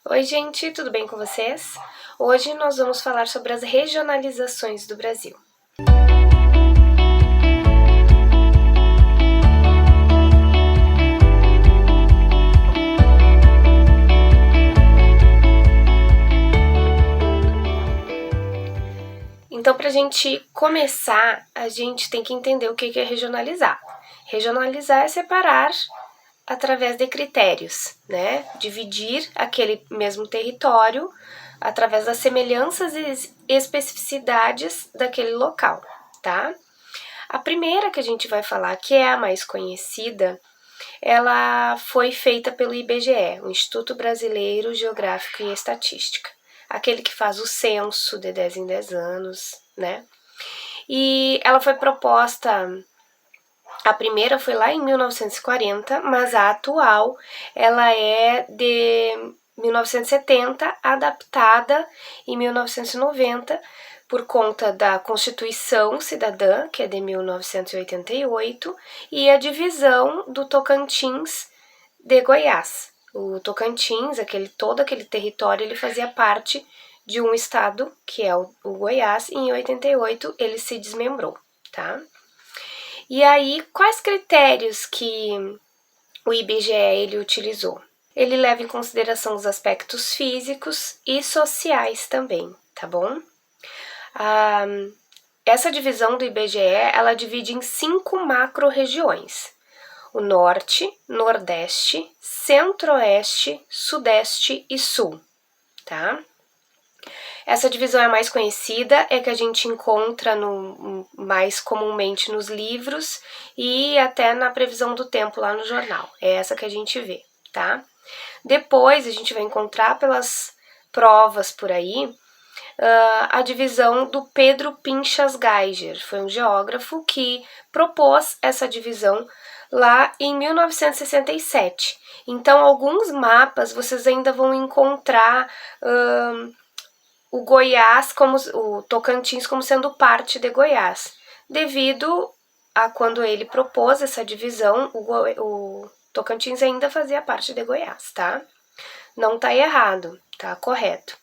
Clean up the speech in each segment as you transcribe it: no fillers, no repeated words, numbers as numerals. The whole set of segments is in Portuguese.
Oi, gente, tudo bem com vocês? Hoje nós vamos falar sobre as regionalizações do Brasil. Então, para a gente começar, a gente tem que entender o que é regionalizar. Regionalizar é separar através de critérios, né? Dividir aquele mesmo território através das semelhanças e especificidades daquele local, tá? A primeira que a gente vai falar, que é a mais conhecida, ela foi feita pelo IBGE, o Instituto Brasileiro Geográfico e Estatística, aquele que faz o censo de 10 em 10 anos, né? E ela foi proposta, a primeira foi lá em 1940, mas a atual, ela é de 1970, adaptada em 1990, por conta da Constituição Cidadã, que é de 1988, e a divisão do Tocantins de Goiás. O Tocantins, todo aquele território, ele fazia parte de um estado, que é o Goiás, e em 88 ele se desmembrou, tá? E aí, quais critérios que o IBGE ele utilizou? Ele leva em consideração os aspectos físicos e sociais também, tá bom? Essa divisão do IBGE, ela divide em 5 macro-regiões: o Norte, Nordeste, Centro-Oeste, Sudeste e Sul, tá? Essa divisão é a mais conhecida, é que a gente encontra mais comumente nos livros e até na previsão do tempo lá no jornal. É essa que a gente vê, tá? Depois a gente vai encontrar pelas provas por aí a divisão do Pedro Pinchas Geiger. Foi um geógrafo que propôs essa divisão lá em 1967. Então, alguns mapas vocês ainda vão encontrar o Goiás, o Tocantins, como sendo parte de Goiás, devido a quando ele propôs essa divisão, o Tocantins ainda fazia parte de Goiás, tá? Não tá errado, tá correto.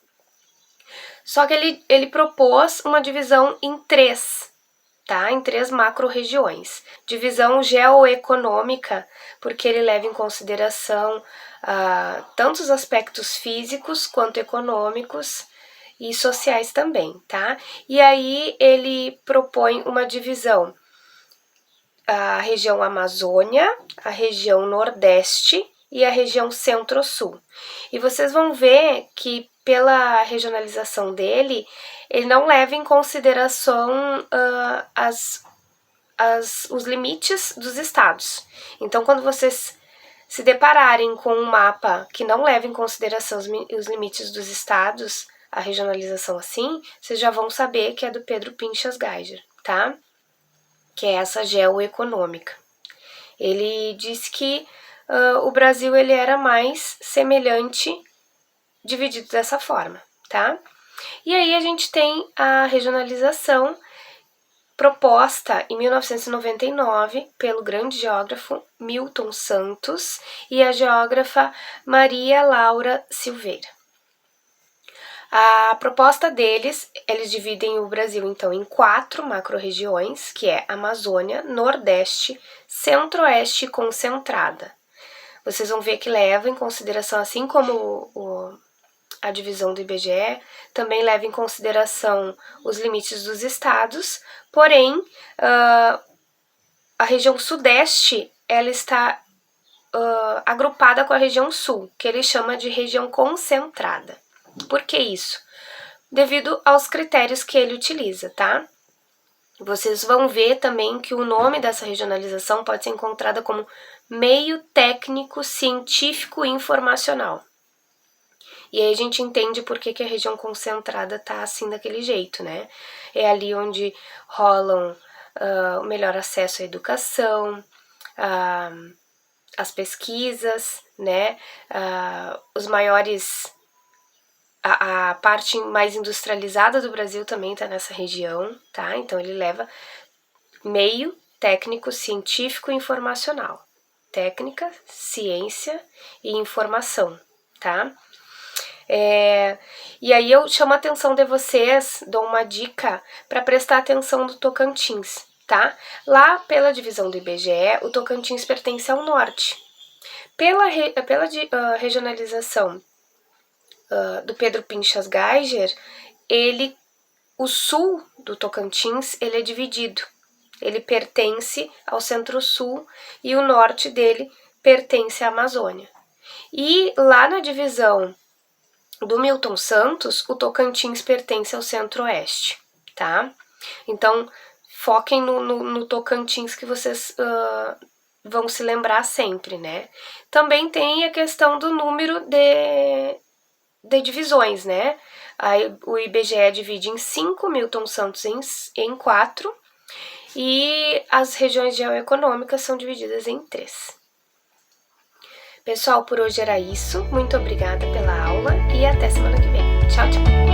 Só que ele propôs uma divisão em 3, tá? Em 3 macro-regiões. Divisão geoeconômica, porque ele leva em consideração tanto os aspectos físicos quanto econômicos e sociais também, tá? E aí ele propõe uma divisão: a região Amazônia, a região Nordeste e a região Centro-Sul. E vocês vão ver que pela regionalização dele, ele não leva em consideração os limites dos estados. Então, quando vocês se depararem com um mapa que não leva em consideração os limites dos estados, a regionalização assim, vocês já vão saber que é do Pedro Pinchas Geiger, tá? Que é essa geoeconômica. Ele disse que o Brasil ele era mais semelhante, dividido dessa forma, tá? E aí a gente tem a regionalização proposta em 1999 pelo grande geógrafo Milton Santos e a geógrafa Maria Laura Silveira. A proposta deles, eles dividem o Brasil, então, em 4 macro-regiões, que é Amazônia, Nordeste, Centro-Oeste e Concentrada. Vocês vão ver que leva em consideração, assim como a divisão do IBGE, também leva em consideração os limites dos estados, porém, a região Sudeste, ela está agrupada com a região Sul, que ele chama de região concentrada. Por que isso? Devido aos critérios que ele utiliza, tá? Vocês vão ver também que o nome dessa regionalização pode ser encontrada como meio técnico científico informacional. E aí a gente entende por que a região concentrada tá assim daquele jeito, né? É ali onde rolam o melhor acesso à educação, as pesquisas, né? Os maiores... A parte mais industrializada do Brasil também está nessa região, tá? Então ele leva meio técnico, científico e informacional. Técnica, ciência e informação, tá? E aí eu chamo a atenção de vocês, dou uma dica para prestar atenção no Tocantins, tá? Lá pela divisão do IBGE, o Tocantins pertence ao norte. Pela regionalização do Pedro Pinchas Geiger, o sul do Tocantins ele é dividido. Ele pertence ao centro-sul e o norte dele pertence à Amazônia. E lá na divisão do Milton Santos, o Tocantins pertence ao centro-oeste, tá? Então, foquem no Tocantins que vocês vão se lembrar sempre, né? Também tem a questão do número de divisões, né? Aí, o IBGE divide em 5, Milton Santos em 4, e as regiões geoeconômicas são divididas em 3. Pessoal, por hoje era isso. Muito obrigada pela aula e até semana que vem. Tchau, tchau!